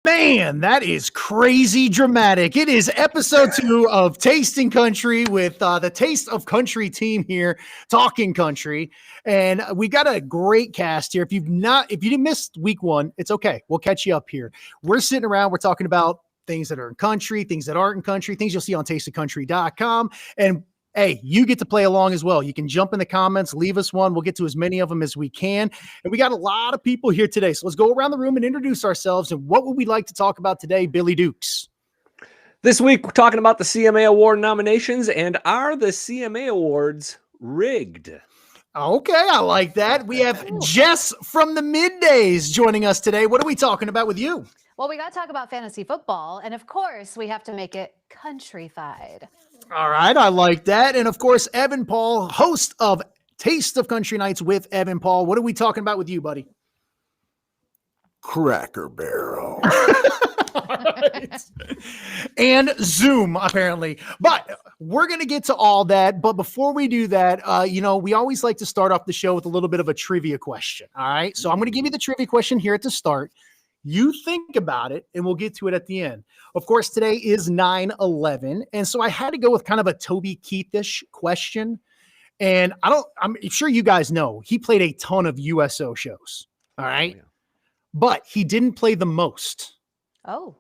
Man, that is crazy dramatic. It is episode 2 of Tasting Country with the Taste of Country team here, Talkin Country. And we got a great cast here. If you didn't miss week 1, it's okay. We'll catch you up here. We're sitting around, we're talking about things that are in country, things that aren't in country, things you'll see on tasteofcountry.com. And hey, you get to play along as well. You can jump in the comments, leave us one. We'll get to as many of them as we can. And we got a lot of people here today. So let's go around the room and introduce ourselves. And what would we like to talk about today, Billy Dukes? This week, we're talking about the CMA Award nominations. And are the CMA Awards rigged? Okay, I like that. We have Jess from the Middays joining us today. What are we talking about with you? Well, we got to talk about fantasy football. And of course, we have to make it countrified. All right, I like that. And of course, Evan Paul, host of Taste of Country Nights with Evan Paul. What are we talking about with you, buddy? Cracker Barrel. Right. And Zoom, apparently. But we're going to get to all that. But before we do that, we always like to start off the show with a little bit of a trivia question. All right. So I'm going to give you the trivia question here at the start. You think about it, and we'll get to it at the end. Of course, today is 9/11, and so I had to go with kind of a Toby Keith-ish question. And I'm sure you guys know he played a ton of USO shows. All right, Oh, yeah. But he didn't play the most. Oh.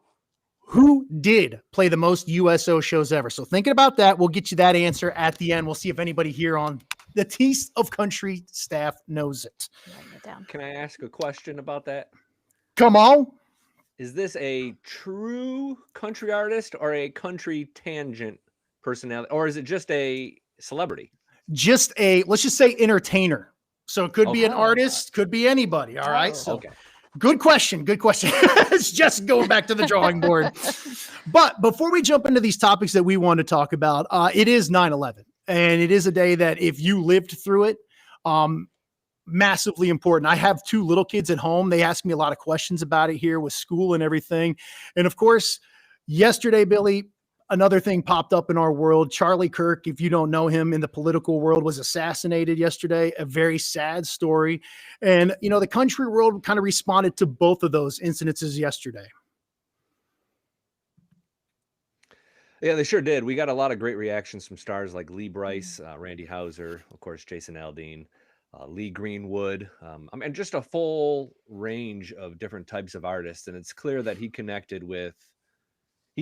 Who did play the most USO shows ever? So thinking about that, we'll get you that answer at the end. We'll see if anybody here on the Taste of Country staff knows it. Writing it down. Can I ask a question about that? Come on. Is this a true country artist or a country tangent personality? Or is it just a celebrity? Let's just say entertainer. So it could be an Okay. artist, could be anybody. All right. So Okay. good question. Good question. It's just going back to the drawing board. But before we jump into these topics that we want to talk about, it is 9/11. And it is a day that if you lived through it, massively important. I have 2 little kids at home. They ask me a lot of questions about it here with school and everything. And of course, yesterday, Billy, another thing popped up in our world. Charlie Kirk, if you don't know him in the political world, was assassinated yesterday. A very sad story. And, the country world kind of responded to both of those incidences yesterday. Yeah, they sure did. We got a lot of great reactions from stars like Lee Bryce, Randy Houser, of course, Jason Aldean, Lee Greenwood. Just a full range of different types of artists. And it's clear that he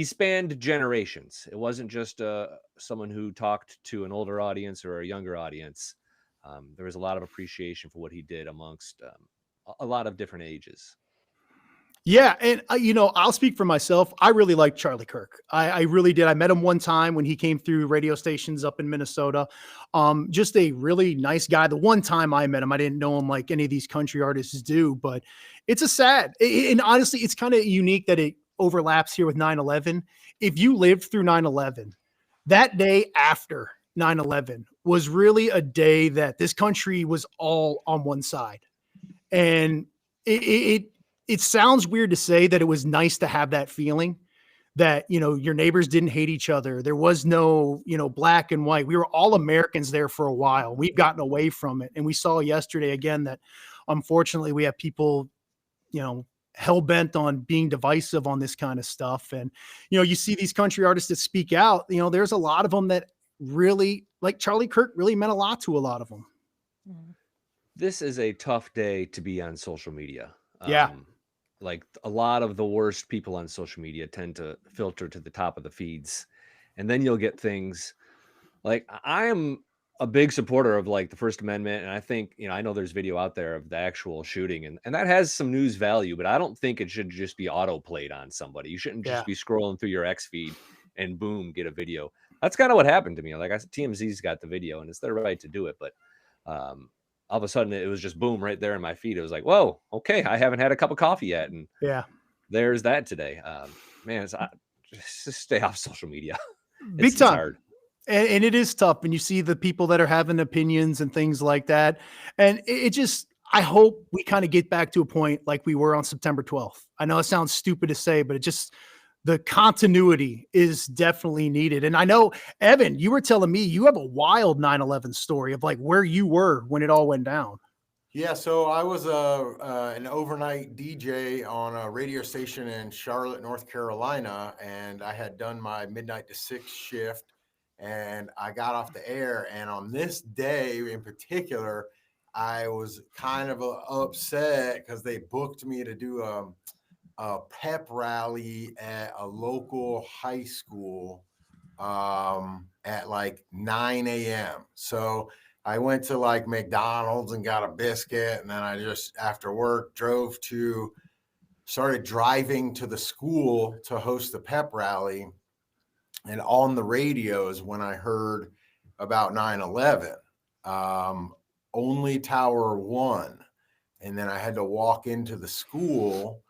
spanned generations. It wasn't just someone who talked to an older audience or a younger audience. There was a lot of appreciation for what he did amongst a lot of different ages. Yeah. And, I'll speak for myself. I really like Charlie Kirk. I really did. I met him one time when he came through radio stations up in Minnesota. Just a really nice guy. The one time I met him, I didn't know him like any of these country artists do, but and honestly, it's kind of unique that it overlaps here with 9/11. If you lived through 9/11, that day after 9/11 was really a day that this country was all on one side. And it sounds weird to say that it was nice to have that feeling that, your neighbors didn't hate each other. There was no, black and white. We were all Americans there for a while. We've gotten away from it. And we saw yesterday again that unfortunately we have people, hell bent on being divisive on this kind of stuff. And, you see these country artists that speak out, there's a lot of them that really, like Charlie Kirk, really meant a lot to a lot of them. This is a tough day to be on social media. Yeah. Like a lot of the worst people on social media tend to filter to the top of the feeds. And then you'll get things like, I am a big supporter of like the First Amendment. And I think, I know there's video out there of the actual shooting and that has some news value, but I don't think it should just be auto played on somebody. You shouldn't just be scrolling through your X feed and boom, get a video. That's kind of what happened to me. Like TMZ's got the video and it's their right to do it. But, all of a sudden it was just boom right there in my feed. It was like, whoa, okay. I haven't had a cup of coffee yet. And there's that today. Man, just stay off social media. Big time. It's hard. And it is tough when you see the people that are having opinions and things like that. And I hope we kind of get back to a point like we were on September 12th. I know it sounds stupid to say, but the continuity is definitely needed. And I know, Evan, you were telling me you have a wild 9/11 story of like where you were when it all went down. Yeah, so I was an overnight DJ on a radio station in Charlotte, North Carolina, and I had done my midnight to 6 shift, and I got off the air. And on this day in particular, I was kind of upset because they booked me to do a pep rally at a local high school at like 9 a.m. So I went to like McDonald's and got a biscuit. And then I just, after work, started driving to the school to host the pep rally. And on the radio is when I heard about 9/11, only Tower 1. And then I had to walk into the school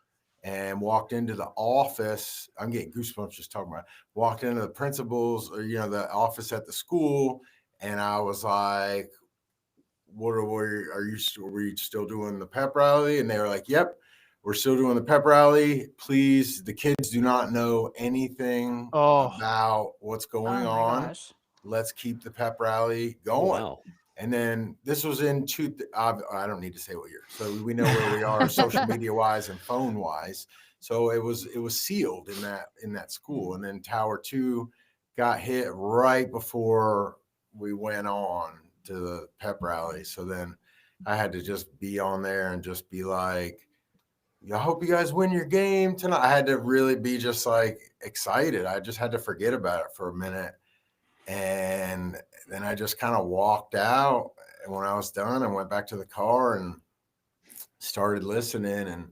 and walked into the office. I'm getting goosebumps just talking about it. Walked into the principal's or, the office at the school. And I was like, are you still doing the pep rally? And they were like, yep, we're still doing the pep rally. Please, the kids do not know anything about what's going on. Gosh. Let's keep the pep rally Oh, going. wow. And then this was in I don't need to say what year. So we know where we are social media wise and phone wise. So it was sealed in that school. And then Tower 2 got hit right before we went on to the pep rally. So then I had to just be on there and just be like, I hope you guys win your game tonight. I had to really be just like excited. I just had to forget about it for a minute. And then I just kind of walked out. And when I was done, I went back to the car and started listening. And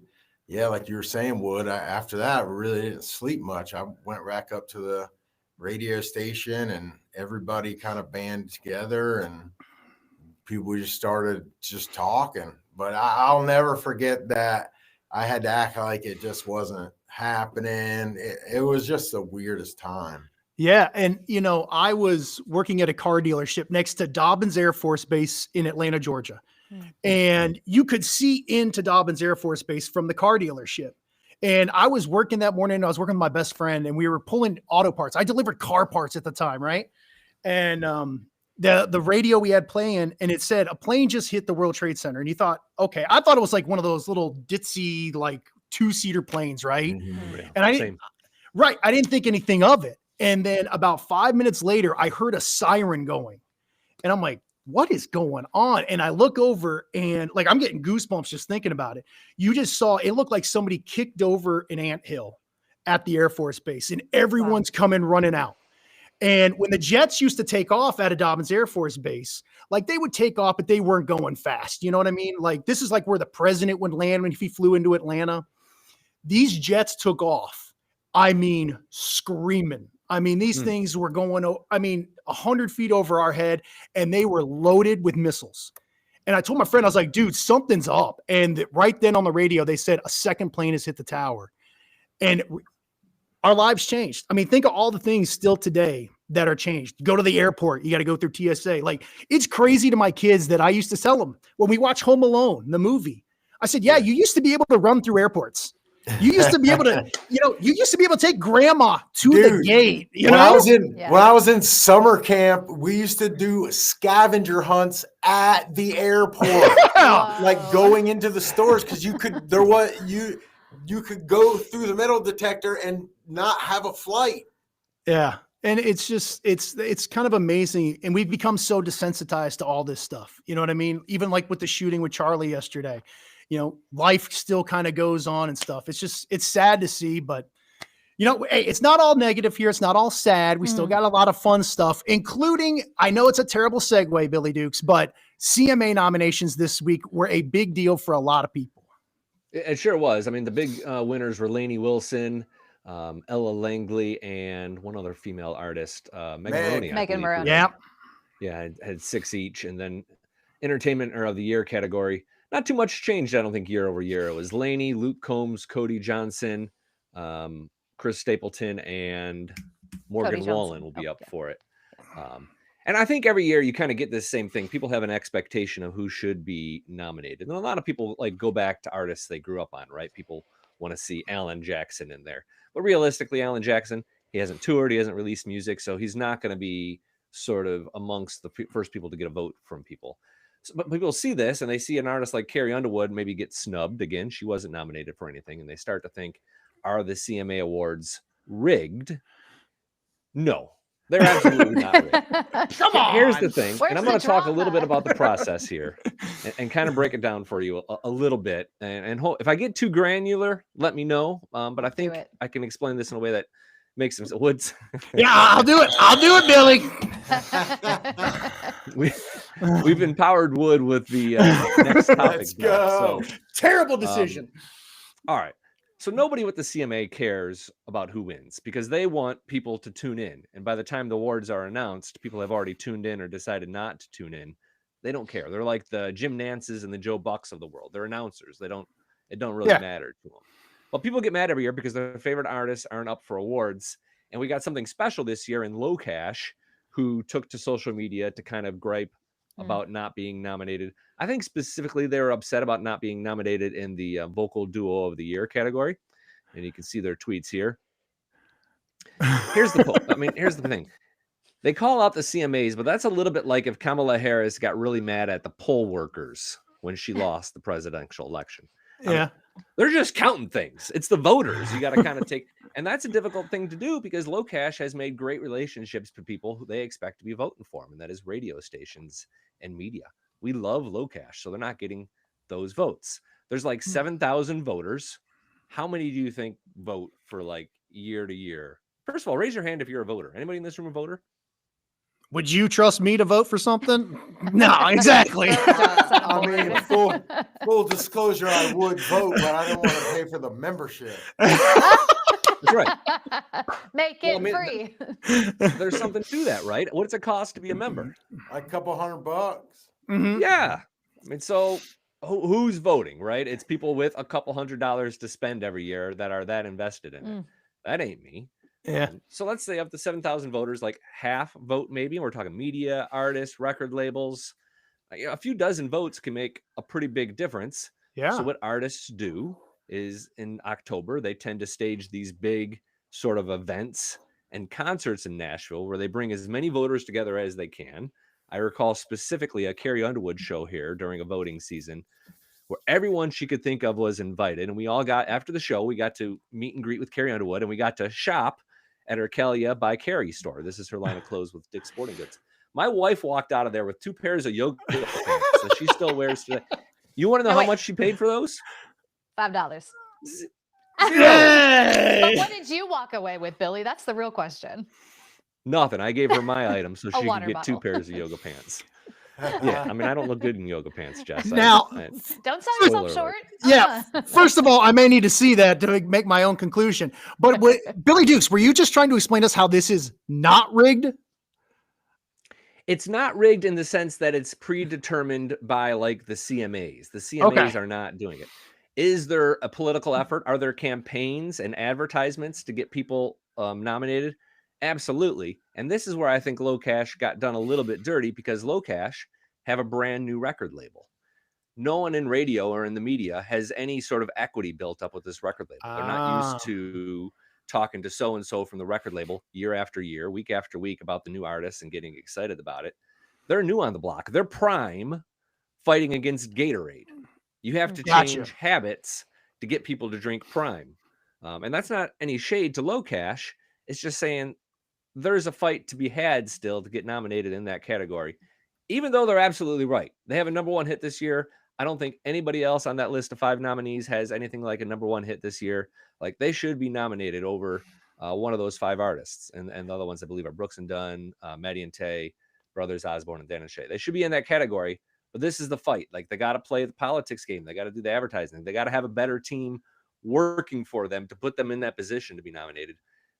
yeah, like you were saying, Wood, after that, I really didn't sleep much. I went back up to the radio station and everybody kind of banded together and people just started just talking. But I'll never forget that I had to act like it just wasn't happening. It was just the weirdest time. Yeah. And, I was working at a car dealership next to Dobbins Air Force Base in Atlanta, Georgia. And you could see into Dobbins Air Force Base from the car dealership. And I was working that morning. I was working with my best friend and we were pulling auto parts. I delivered car parts at the time, right? And the radio we had playing, and it said a plane just hit the World Trade Center. And you thought, okay, I thought it was like one of those little ditzy, like 2-seater planes, right? Yeah, And I same. didn't think anything of it. And then about 5 minutes later, I heard a siren going. And I'm like, what is going on? And I look over and like, I'm getting goosebumps just thinking about it. You just saw, it looked like somebody kicked over an anthill at the Air Force Base and everyone's coming running out. And when the jets used to take off out of Dobbins Air Force Base, like they would take off, but they weren't going fast. You know what I mean? Like this is like where the president would land when he flew into Atlanta. These jets took off. I mean, screaming. I mean, these things were going, 100 feet over our head and they were loaded with missiles. And I told my friend, I was like, dude, something's up. And right then on the radio, they said a second plane has hit the tower. And our lives changed. I mean, think of all the things still today that are changed. Go to the airport. You got to go through TSA. Like it's crazy to my kids that I used to tell them when we watch Home Alone, the movie. I said, yeah, you used to be able to run through airports. You used to be able to, you used to be able to take grandma to the gate. When I was in summer camp, we used to do scavenger hunts at the airport, like going into the stores because you could go through the metal detector and not have a flight. Yeah. And it's just, it's kind of amazing. And we've become so desensitized to all this stuff. You know what I mean? Even like with the shooting with Charlie yesterday, life still kind of goes on and stuff. It's sad to see, but hey, it's not all negative here. It's not all sad. We still got a lot of fun stuff, including, I know it's a terrible segue, Billy Dukes, but CMA nominations this week were a big deal for a lot of people. It sure was. I mean, the big winners were Lainey Wilson, Ella Langley, and one other female artist, Megan Maroney. Yeah, had 6 each. And then entertainment of the year category, not too much changed, I don't think, year over year. It was Lainey, Luke Combs, Cody Johnson, Chris Stapleton, and Morgan Wallen will be up for it. And I think every year you kind of get this same thing. People have an expectation of who should be nominated. And a lot of people like go back to artists they grew up on, right? People want to see Alan Jackson in there. But realistically, Alan Jackson, he hasn't toured, he hasn't released music, so he's not going to be sort of amongst the first people to get a vote from people. So, but people see this and they see an artist like Carrie Underwood maybe get snubbed again. She wasn't nominated for anything, and they start to think, are the CMA Awards rigged? No, they're absolutely not rigged. Come on. Here's the thing, Where's and I'm the going to talk a little bit drama? about the process here and kind of break it down for you a little bit. And if I get too granular, let me know. But I think it. I can explain this in a way that makes sense. Woods. Yeah, I'll do it. I'll do it, Billy. We've empowered Wood with the next topic. Let's go. So, Terrible decision. all right. So nobody with the CMA cares about who wins because they want people to tune in. And by the time the awards are announced, people have already tuned in or decided not to tune in. They don't care. They're like the Jim Nances and the Joe Bucks of the world. They're announcers. It don't really matter to them. Well, people get mad every year because their favorite artists aren't up for awards. And we got something special this year in Low Cash, who took to social media to kind of gripe about not being nominated. I think specifically they were upset about not being nominated in the vocal duo of the year category. And you can see their tweets here. Here's the thing. They call out the CMAs, but that's a little bit like if Kamala Harris got really mad at the poll workers when she lost the presidential election. Yeah. They're just counting things. It's the voters. You got to kind of take, and that's a difficult thing to do because Low Cash has made great relationships with people who they expect to be voting for them, and that is radio stations and media. We love Low Cash, so they're not getting those votes. There's like 7,000 voters. How many do you think vote for like year to year? First of all, raise your hand if you're a voter. Anybody in this room a voter? Would you trust me to vote for something? No, exactly. I mean, full disclosure, I would vote, but I don't want to pay for the membership. That's right. Make it free. There's something to that, right? What's it cost to be a member? Like a couple $100. Mhm. Yeah. I mean, so who's voting, right? It's people with a couple $100 to spend every year that are that invested in it. That ain't me. Yeah. So let's say up to 7,000 voters, like half vote maybe. We're talking media, artists, record labels. A few dozen votes can make a pretty big difference. Yeah. So what artists do is in October, they tend to stage these big sort of events and concerts in Nashville where they bring as many voters together as they can. I recall specifically a Carrie Underwood show here during a voting season where everyone she could think of was invited. And we all got, after the show, we got to meet and greet with Carrie Underwood, and we got to shop at her Calia by Carrie store. This is her line of clothes with Dick's Sporting Goods. My wife walked out of there with 2 pairs of yoga pants that she still wears today. You want to know how much she paid for those? $5. Yay! But what did you walk away with, Billy? That's the real question. Nothing. I gave her my item so she could water get 2 bottle. pairs of yoga pants. Yeah, I mean, I don't look good in yoga pants, Jess. Now- Don't sell yourself Spoiler short. Yeah. First of all, I may need to see that to make my own conclusion. But Billy Dukes, were you just trying to explain to us how this is not rigged? It's not rigged in the sense that it's predetermined by like the CMAs. The CMAs are not doing it. Is there a political effort? Are there campaigns and advertisements to get people nominated? Absolutely. And this is where I think Low Cash got done a little bit dirty because Low Cash have a brand new record label. No one in radio or in the media has any sort of equity built up with this record label. They're not used to talking to so-and-so from the record label year after year, week after week about the new artists and getting excited about it. They're new on the block. They're prime fighting against Gatorade. You have to change habits to get people to drink prime. And that's not any shade to Low Cash. It's just saying there's a fight to be had still to get nominated in that category, even though they're absolutely right. They have a #1 hit this year. I don't think anybody else on that list of 5 nominees has anything like a #1 hit this year. Like they should be nominated over one of those 5 artists. And the other ones I believe are Brooks and Dunn, Maddie and Tay, Brothers Osborne and Dan and Shay. They should be in that category, but this is the fight. Like they got to play the politics game. They got to do the advertising. They got to have a better team working for them to put them in that position to be nominated.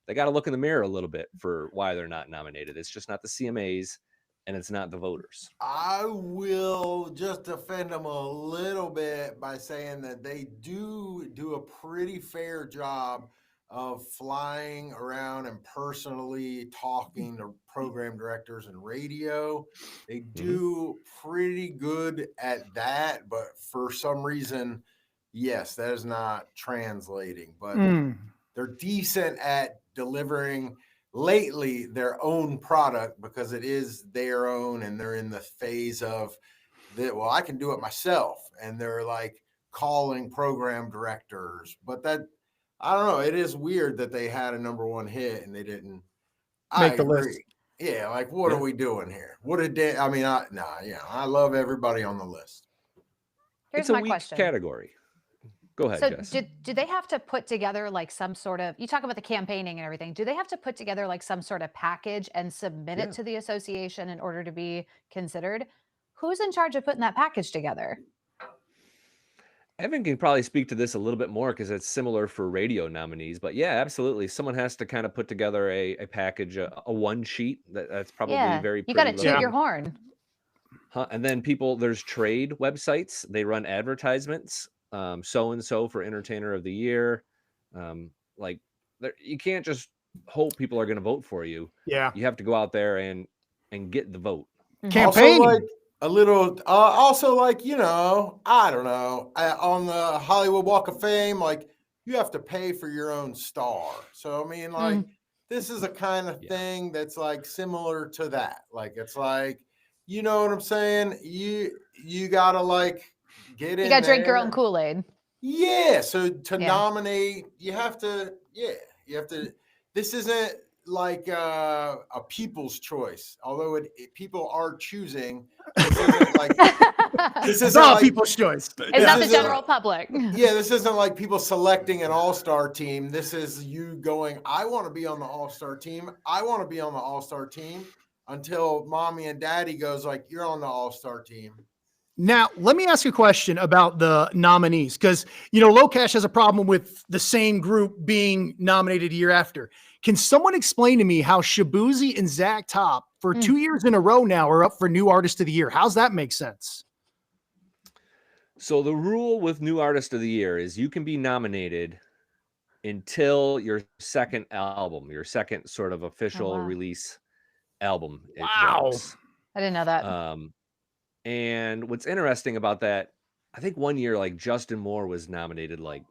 They got to look in the mirror a little bit for why they're not nominated. It's just not the CMAs and it's not the voters. I will just defend them a little bit by saying that they do a pretty fair job of flying around and personally talking to program directors and radio. They do pretty good at that, but for some reason, yes, that is not translating. But they're decent at delivering lately their own product because it is their own and they're in the phase of that, well, I can do it myself. And they're like calling program directors. But that, I don't know. It is weird that they had a #1 hit and they didn't Make the agree. list. Yeah, like what are we doing here? What did they? I mean, I love everybody on the list. Here's It's a my weak question. category. Go ahead, So Jess. do they have to put together like some sort of, you talk about the campaigning and everything, do they have to put together like some sort of package and submit Yeah. it to the association in order to be considered? Who's in charge of putting that package together? Evan can probably speak to this a little bit more because it's similar for radio nominees. But yeah, absolutely. Someone has to kind of put together a package, a one sheet that's probably very you got to pretty toot looking. your horn. And then there's trade websites. They run advertisements. So-and-so for entertainer of the year. You can't just hope people are going to vote for you. Yeah. You have to go out there and get the vote. Campaigning. Also, like a little, also like, you know, I don't know, on the Hollywood Walk of Fame, like you have to pay for your own star. So, I mean, like, this is a kind of thing that's like similar to that. Like, it's like, you know what I'm saying? You got to like get in. You got to drink your own Kool-Aid. Yeah. So to nominate, you have to, this isn't like a people's choice, although people are choosing. This isn't like, this isn't not like people's choice. It's not the general public. Yeah, this isn't like people selecting an all-star team. This is you going, I want to be on the all-star team. I want to be on the all-star team, until mommy and daddy goes like, you're on the all-star team. Now, let me ask you a question about the nominees, because, you know, Locash has a problem with the same group being nominated a year after. Can someone explain to me how Shabuzi and Zach Top for 2 years in a row now are up for New Artist of the Year? How's that make sense? So the rule with New Artist of the Year is you can be nominated until your second album, your second sort of official release album. Wow. I didn't know that. And what's interesting about that, I think one year, like Justin Moore was nominated like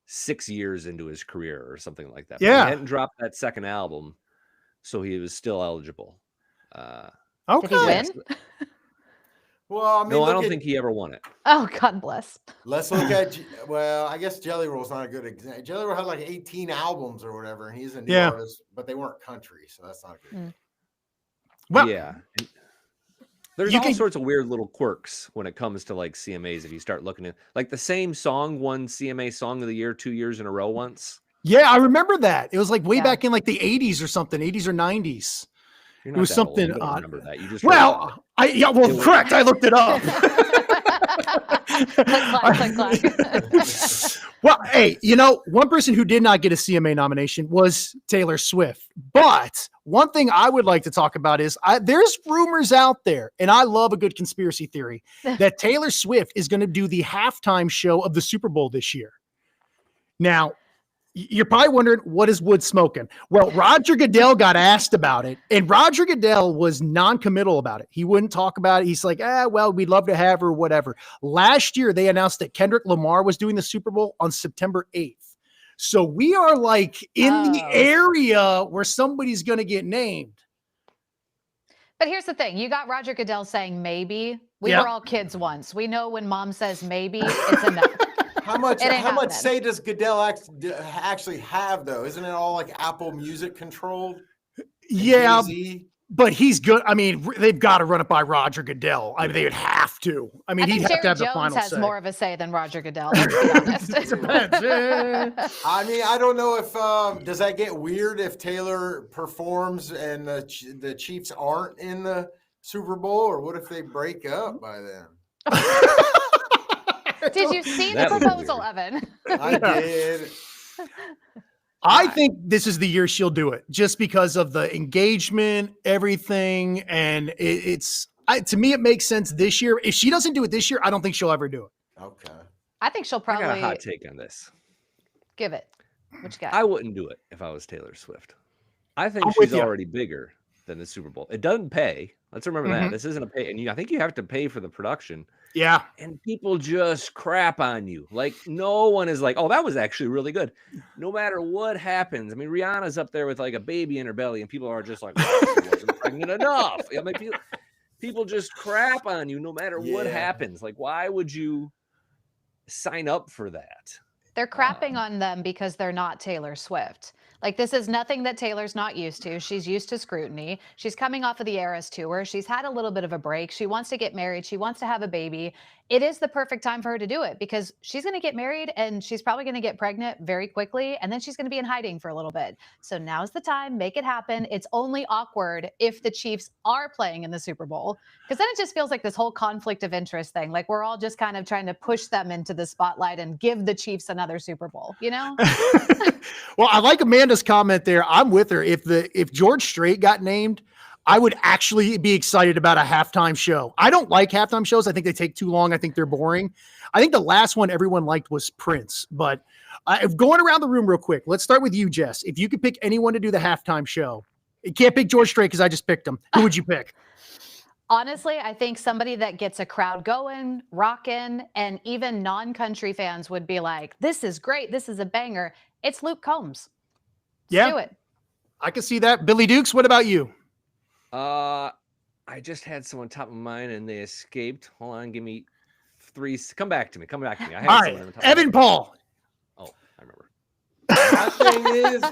6 years into his career or something like that. Yeah. But he hadn't dropped that second album, so he was still eligible. Okay. Did he win? Well, I mean, No, I don't think he ever won it. Oh, God bless. Let's look at, well, I guess Jelly Roll's not a good example. Jelly Roll had like 18 albums or whatever, and he's a new artist, but they weren't country, so that's not good. Well, yeah. There's all sorts of weird little quirks when it comes to like CMAs. If you start looking at like the same song won CMA Song of the Year 2 years in a row once. Yeah, I remember that. It was like way back in like the 80s or something, 80s or 90s. It was something old. I don't remember that. You just correct. I looked it up. Well, hey, you know, one person who did not get a CMA nomination was Taylor Swift. But one thing I would like to talk about is there's rumors out there, and I love a good conspiracy theory, that Taylor Swift is going to do the halftime show of the Super Bowl this year. Now, you're probably wondering, what is Wood smoking? Well, Roger Goodell got asked about it, and Roger Goodell was non-committal about it. He wouldn't talk about it. He's like, well, we'd love to have her, whatever. Last year, they announced that Kendrick Lamar was doing the Super Bowl on September 8th. So we are like in the area where somebody's going to get named. But here's the thing. You got Roger Goodell saying maybe. We were all kids once. We know when mom says maybe, it's enough. How much say does Goodell actually have, though? Isn't it all like Apple Music controlled? Yeah, Jay-Z? but he's good. I mean, they've got to run it by Roger Goodell. I mean, they would have to. I mean, he'd have to have the final say. Jones has more of a say than Roger Goodell, let's be honest. I mean, I don't know if does that get weird if Taylor performs and the Chiefs aren't in the Super Bowl, or what if they break up by then? Did you see the proposal, Evan? I did. I think this is the year she'll do it, just because of the engagement, everything, and to me, it makes sense this year. If she doesn't do it this year, I don't think she'll ever do it. Okay. I think she'll probably. I got a hot take on this. Give it. What you got? I wouldn't do it if I was Taylor Swift. I think she's already bigger than the Super Bowl. It doesn't pay. Let's remember that. This isn't a pay. And I think you have to pay for the production. Yeah. And people just crap on you. Like, no one is like, oh, that was actually really good. No matter what happens. I mean, Rihanna's up there with like a baby in her belly, and people are just like, well, she wasn't pregnant enough. I mean, people just crap on you no matter what Yeah. happens. Like, why would you sign up for that? They're crapping on them because they're not Taylor Swift. Like, this is nothing that Taylor's not used to. She's used to scrutiny. She's coming off of the Eras tour. She's had a little bit of a break. She wants to get married. She wants to have a baby. It is the perfect time for her to do it because she's going to get married and she's probably going to get pregnant very quickly. And then she's going to be in hiding for a little bit. So now's the time. Make it happen. It's only awkward if the Chiefs are playing in the Super Bowl, because then it just feels like this whole conflict of interest thing. Like, we're all just kind of trying to push them into the spotlight and give the Chiefs another Super Bowl, you know? Well, I like Amanda's comment there. I'm with her. If George Strait got named, I would actually be excited about a halftime show. I don't like halftime shows. I think they take too long. I think they're boring. I think the last one everyone liked was Prince. But going around the room real quick, let's start with you, Jess. If you could pick anyone to do the halftime show, you can't pick George Strait because I just picked him. Who would you pick? Honestly, I think somebody that gets a crowd going, rocking, and even non-country fans would be like, this is great. This is a banger. It's Luke Combs. Let's do it. I can see that. Billy Dukes, what about you? I just had someone top of mind and they escaped. Hold on, give me 3. Come back to me. I had All someone right, on the top of Evan my- Paul. Oh, I remember. My thing is,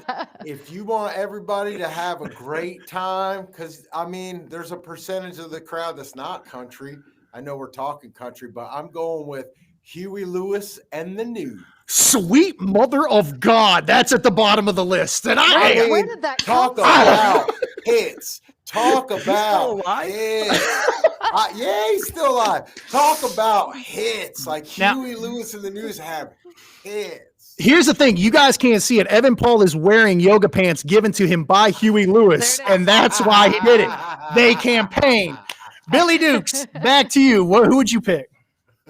if you want everybody to have a great time, because I mean, there's a percentage of the crowd that's not country. I know we're talking country, but I'm going with Huey Lewis and the News. Sweet mother of God. That's at the bottom of the list. And Where did that Talk come from? about hits. Talk still about alive? hits. Yeah, he's still alive. Talk about hits. Like Now- Huey Lewis and the News have hits. Here's the thing. You guys can't see it. Evan Paul is wearing yoga pants given to him by Huey Lewis, There it is. and that's why he did it. They campaigned. Billy Dukes, back to you. Who would you pick?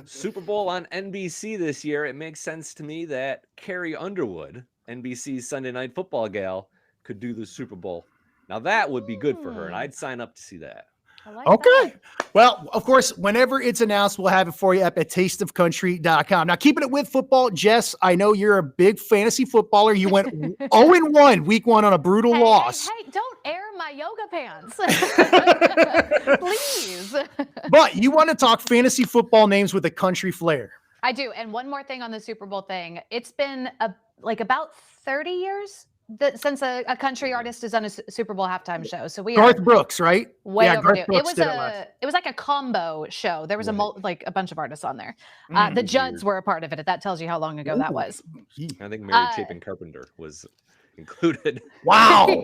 Super Bowl on NBC this year. It makes sense to me that Carrie Underwood, NBC's Sunday Night Football gal, could do the Super Bowl. Now that would be good for her, and I'd sign up to see that. I like Okay. that. Well, of course, whenever it's announced, we'll have it for you up at tasteofcountry.com. Now, keeping it with football, Jess, I know you're a big fantasy footballer. You went 0-1 week 1 on a brutal loss. Hey, don't air my yoga pants. Please. But you want to talk fantasy football names with a country flair. I do. And one more thing on the Super Bowl thing. It's been about 30 years since a country artist has done a Super Bowl halftime show. So we Garth are Brooks, right? way Yeah, overdue. Garth Brooks It did it last. was like a combo show. There was Right. a bunch of artists on there. Mm. The Judds were a part of it. That tells you how long ago that was. I think Mary Chapin Carpenter was included. Wow.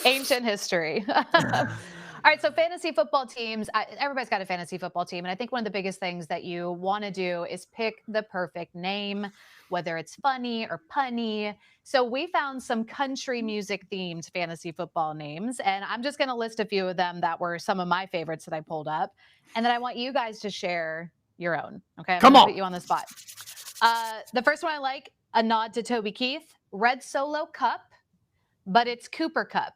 Ancient history. All right, so fantasy football teams, everybody's got a fantasy football team. And I think one of the biggest things that you want to do is pick the perfect name, whether it's funny or punny. So we found some country music themed fantasy football names. And I'm just going to list a few of them that were some of my favorites that I pulled up. And then I want you guys to share your own. Okay, I'm Come gonna on. put you on the spot. The first one I like, a nod to Toby Keith, Red Solo Cup, but it's Cooper Cup.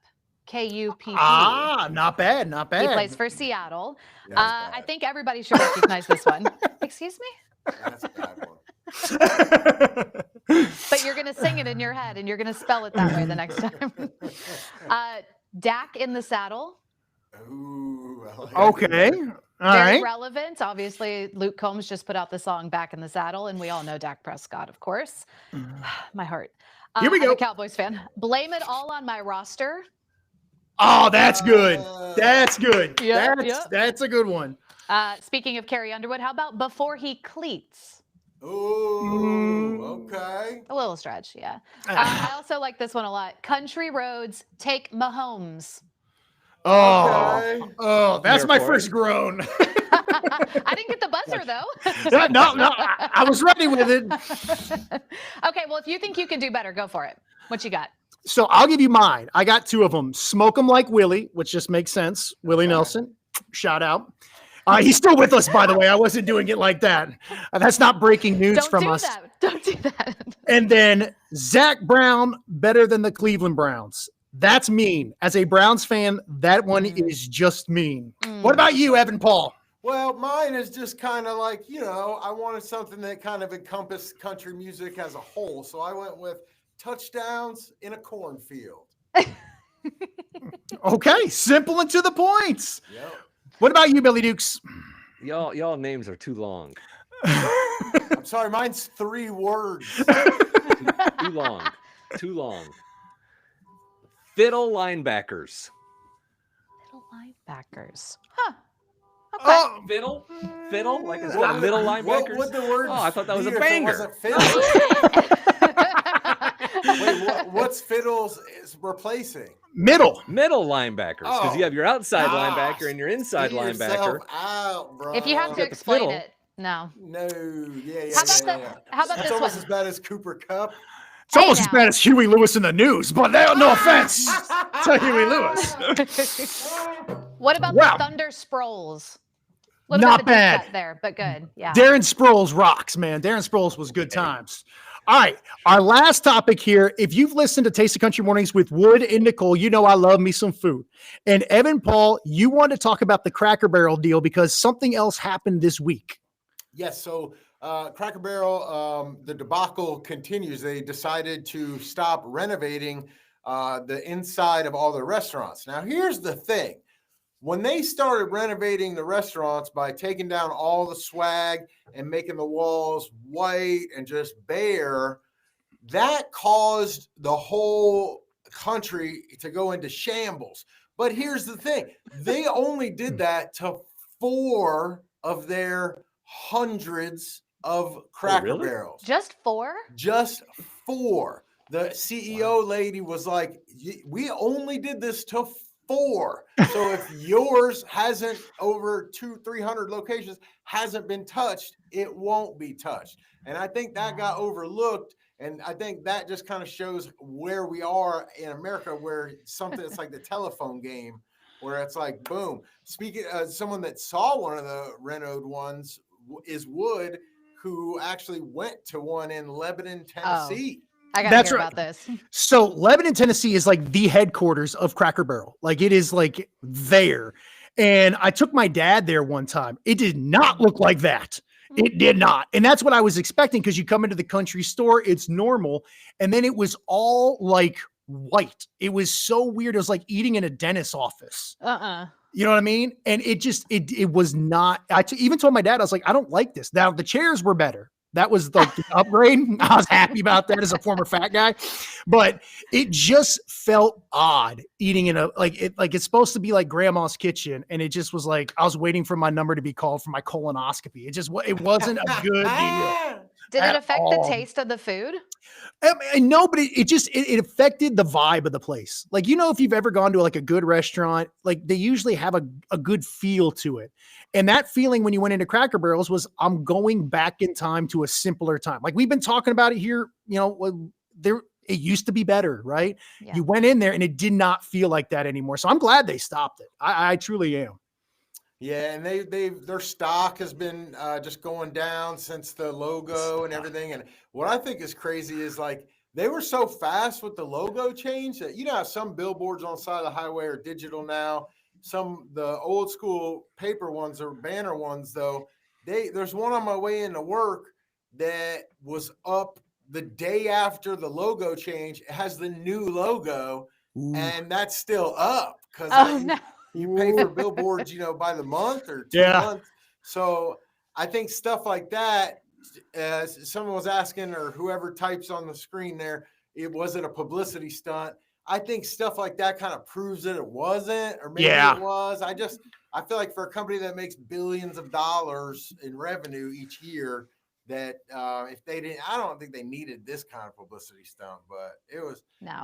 K-U-P-P. Not bad. Not bad. He plays for Seattle. Yeah, that's I bad. think everybody should recognize this one. Excuse me? That's a bad one. But you're going to sing it in your head and you're going to spell it that way the next time. Dak in the Saddle. Ooh, I like Okay. that. All Very right. relevant. Obviously, Luke Combs just put out the song Back in the Saddle, and we all know Dak Prescott, of course. My heart. Here we I'm go. a Cowboys fan. Blame it all on my roster. Oh, that's good. That's good. Yeah, That's a good one. Speaking of Carrie Underwood, how about Before He Cleats? Ooh, okay. A little stretch, yeah. I also like this one a lot. Country Roads, Take Mahomes. Oh, that's Here my for first it. groan. I didn't get the buzzer though. no, I was ready with it. Okay, well, if you think you can do better, go for it. What you got? So I'll give you mine. I got 2 of them. Smoke 'em like Willie, which just makes sense. Willie Nelson, shout out. He's still with us, by the way. I wasn't doing it like that. That's not breaking news Don't from do us. that. Don't do that. And then Zach Brown, better than the Cleveland Browns. That's mean. As a Browns fan, that one is just mean. What about you, Evan Paul? Well, mine is just kind of like, I wanted something that kind of encompassed country music as a whole. So I went with Touchdowns in a Cornfield. Okay, simple and to the point. Yep. What about you, Billy Dukes? Y'all names are too long. I'm sorry, mine's 3 words. Too long. Too long. Fiddle linebackers. Little linebackers. Huh. Okay. Oh, Fiddle? Like it's got middle linebackers? What would the word? Oh, I thought that was a be if it banger. wasn't fiddle? Wait, what's fiddles is replacing? middle. Middle linebackers. Because you have your outside gosh. linebacker and your inside See yourself linebacker. out, bro. If you have to the explain fiddle. it, no. No, yeah. How about how about That's this almost one? as bad as Cooper Cup. It's almost now. as bad as Huey Lewis in the news, but no offense to Huey Lewis. What about Wow. the Thunder Sproles? Little Not bit of a deep bad. cut there, but good. Yeah. Darren Sproles rocks, man. Darren Sproles was good times. All right, our last topic here. If you've listened to Taste of Country Mornings with Wood and Nicole, you know I love me some food. And Evan Paul, you want to talk about the Cracker Barrel deal because something else happened this week. Yes, so Cracker Barrel, the debacle continues. They decided to stop renovating the inside of all their restaurants. Now, here's the thing. When they started renovating the restaurants by taking down all the swag and making the walls white and just bare, that caused the whole country to go into shambles. But here's the thing. They only did that to 4 of their hundreds of Cracker really? Barrels. Just 4? Just 4. The CEO lady was like, we only did this to 4. So if yours hasn't over 200-300 locations hasn't been touched, it won't be touched. And I think that got overlooked. And I think that just kind of shows where we are in America, where something it's like the telephone game, where it's like, boom. Speaking of someone that saw one of the renoed ones is Wood, who actually went to one in Lebanon, Tennessee. I got to That's hear right. about this. So Lebanon, Tennessee is like the headquarters of Cracker Barrel. Like it is like there. And I took my dad there one time. It did not look like that. It did not. And that's what I was expecting because you come into the country store, it's normal. And then it was all like white. It was so weird. It was like eating in a dentist's office. You know what I mean? And it just, it was not, even told my dad, I was like, I don't like this. Now the chairs were better. That was the upgrade. I was happy about that as a former fat guy, but it just felt odd eating in a, like it's supposed to be like grandma's kitchen. And it just was like, I was waiting for my number to be called for my colonoscopy. It wasn't a good deal. Did it At affect all. the taste of the food? No, but it affected the vibe of the place. Like, you know, if you've ever gone to like a good restaurant, like they usually have a good feel to it. And that feeling when you went into Cracker Barrels was, I'm going back in time to a simpler time. Like we've been talking about it here, you know, it used to be better, right? Yeah. You went in there and it did not feel like that anymore. So I'm glad they stopped it. I truly am. Yeah, and their stock has been just going down since the logo and everything. And what I think is crazy is like they were so fast with the logo change that you know how some billboards on the side of the highway are digital now. The old school paper ones or banner ones though. There's one on my way into work that was up the day after the logo change. It has the new logo, and that's still up because you pay for billboards, you know, by the month or 2 months. So I think stuff like that, as someone was asking or whoever types on the screen there, was it a publicity stunt? I think stuff like that kind of proves that it wasn't, or maybe it was. I feel like for a company that makes billions of dollars in revenue each year, that if they didn't, I don't think they needed this kind of publicity stunt, but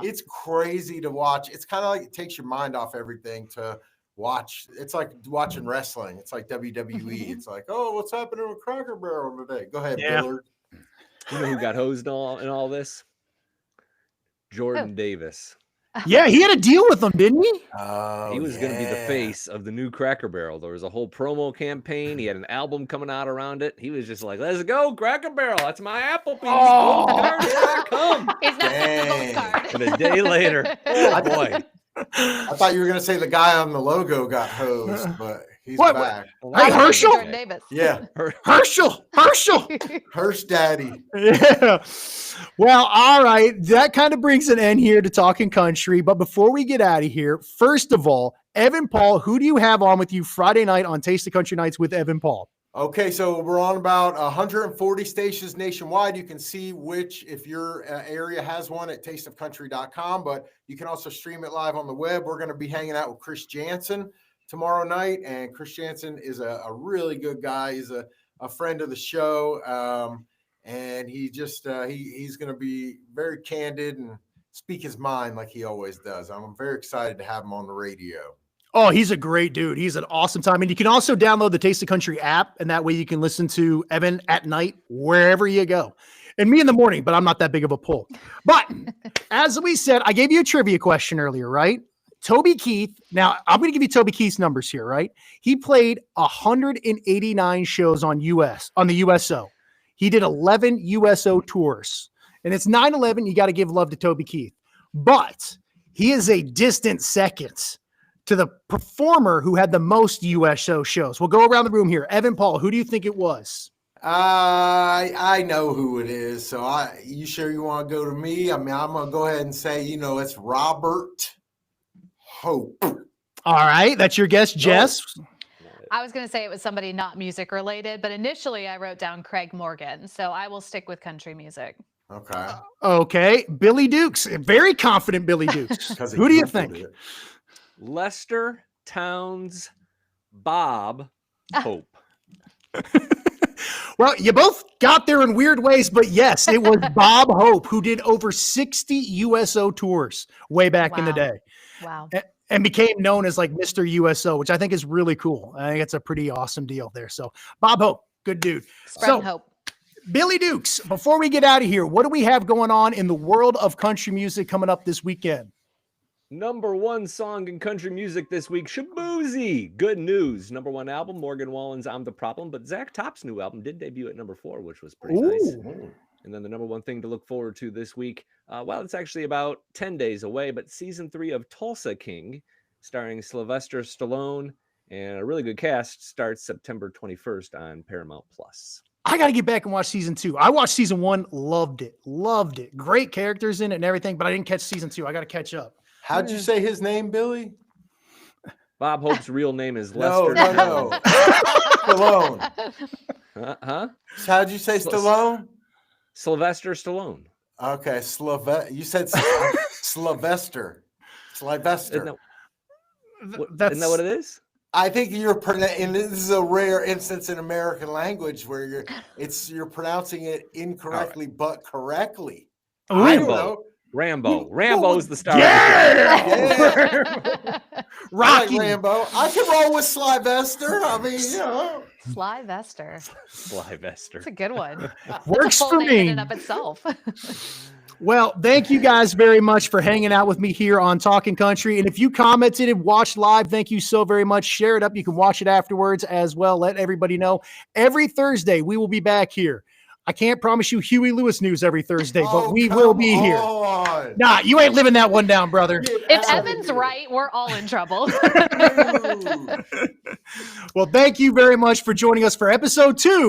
it's crazy to watch. It's kind of like it takes your mind off everything to watch. It's like watching wrestling. It's like WWE. It's like, oh, what's happening with Cracker Barrel today? Go ahead, Billard. You know who got hosed in all this? Jordan Davis. Yeah, he had a deal with them, didn't he? He was going to be the face of the new Cracker Barrel. There was a whole promo campaign. He had an album coming out around it. He was just like, let's go, Cracker Barrel. That's my Applebee's. Oh. Gold card, here I come. He's not getting the gold card. And a day later, oh boy. I thought you were going to say the guy on the logo got hosed, but He's What? back. Hey, Herschel? Jordan Davis. Yeah, Herschel. Hirsch Daddy. Yeah. Well, all right. That kind of brings an end here to Talking Country. But before we get out of here, first of all, Evan Paul, who do you have on with you Friday night on Taste of Country Nights with Evan Paul? Okay, so we're on about 140 stations nationwide. You can see which, if your area has one, at tasteofcountry.com, but you can also stream it live on the web. We're going to be hanging out with Chris Jansen tomorrow night, and Chris Jansen is a really good guy. He's a friend of the show, and he just he's going to be very candid and speak his mind like he always does. I'm very excited to have him on the radio. Oh, he's a great dude. He's an awesome time. And you can also download the Taste of Country app, and that way you can listen to Evan at night, wherever you go. And me in the morning, but I'm not that big of a pull. But as we said, I gave you a trivia question earlier, right? Toby Keith. Now, I'm going to give you Toby Keith's numbers here, right? He played 189 shows on the USO. He did 11 USO tours. And it's 9/11. You got to give love to Toby Keith. But he is a distant second to the performer who had the most USO shows. We'll go around the room here. Evan Paul, who do you think it was? I know who it is. So you sure you want to go to me? I mean, I'm going to go ahead and say, it's Robert Hope. All right. That's your guess, Jess. I was going to say it was somebody not music related, but initially I wrote down Craig Morgan. So I will stick with country music. Okay. Okay. Billy Dukes. Very confident Billy Dukes. Who do you think? Lester Towns Bob Hope. Well, you both got there in weird ways, but yes, it was Bob Hope, who did over 60 USO tours way back in the day. Wow. And became known as like Mr. USO, which I think is really cool. I think it's a pretty awesome deal there. So Bob Hope, good dude. Spreading hope. Billy Dukes, before we get out of here, what do we have going on in the world of country music coming up this weekend? Number one song in country music this week, Shaboozy. Good news. Number one album, Morgan Wallen's I'm the Problem, but Zach Top's new album did debut at number 4, which was pretty nice. And then the number one thing to look forward to this week, well, it's actually about 10 days away, but season 3 of Tulsa King, starring Sylvester Stallone and a really good cast, starts September 21st on Paramount Plus. I got to get back and watch season 2. I watched season 1, loved it. Great characters in it and everything, but I didn't catch season 2. I got to catch up. How'd you say his name, Billy? Bob Hope's real name is Lester. No. Stallone. Huh? So how'd you say Stallone? Sylvester Stallone. Okay, you said Sylvester. Sylvester. Isn't that what it is? I think and this is a rare instance in American language where you're pronouncing it incorrectly, but correctly. Ooh. I don't know. Rambo's the star. Yeah. Rocky. Like Rambo. I can roll with Sylvester. I mean, Slyvester. Slyvester. That's a good one. Works Full for name me. in and of itself. Well, thank you guys very much for hanging out with me here on Talkin Country. And if you commented and watched live, thank you so very much. Share it up. You can watch it afterwards as well. Let everybody know. Every Thursday, we will be back here. I can't promise you Huey Lewis news every Thursday, but we will be here. Nah, you ain't living that one down, brother. If Evan's right, we're all in trouble. Well, thank you very much for joining us for episode 2